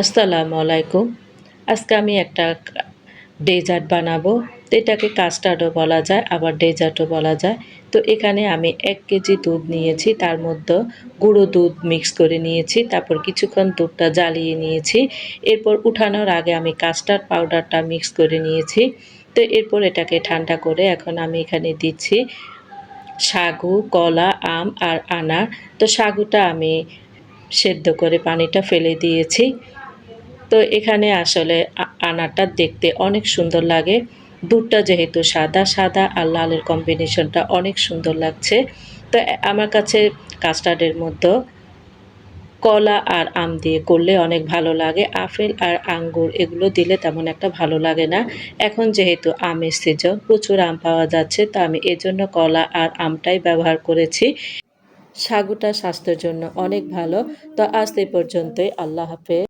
আসসালামু আলাইকুম। আজকে আমি একটা ডেজার্ট বানাবো। তো এটাকে কাস্টার্ডও বলা যায়, আবার ডেজার্টও বলা যায়। তো এখানে আমি ১ কেজি দুধ নিয়েছি। তার মধ্যে গুঁড়ো দুধ মিক্স করে নিয়েছি। তারপর কিছুক্ষণ দুধটা জ্বালিয়ে নিয়েছি। এরপর উঠানোর আগে আমি কাস্টার্ড পাউডারটা মিক্স করে নিয়েছি। তো এরপর এটাকে ঠান্ডা করে এখন আমি এখানে দিচ্ছি সাগু, কলা, আম আর আনার। তো সাগুটা আমি সেদ্ধ করে পানিটা ফেলে দিয়েছি। তো এখানে আসলে আনারটা দেখতে অনেক সুন্দর লাগে। দুধটা যেহেতু সাদা, সাদা আর লালের কম্বিনেশনটা অনেক সুন্দর লাগছে। তো আমার কাছে কাস্টার্ডের মধ্যেও কলা আর আম দিয়ে করলে অনেক ভালো লাগে। আপেল আর আঙ্গুর এগুলো দিলে তেমন একটা ভালো লাগে না। এখন যেহেতু আমের সিজন, প্রচুর আম পাওয়া যাচ্ছে, তো আমি এজন্য কলা আর আমটাই ব্যবহার করেছি। সাগুটা স্বাস্থ্যের জন্য অনেক ভালো। তো আজ এ পর্যন্তই। আল্লাহ হাফেজ।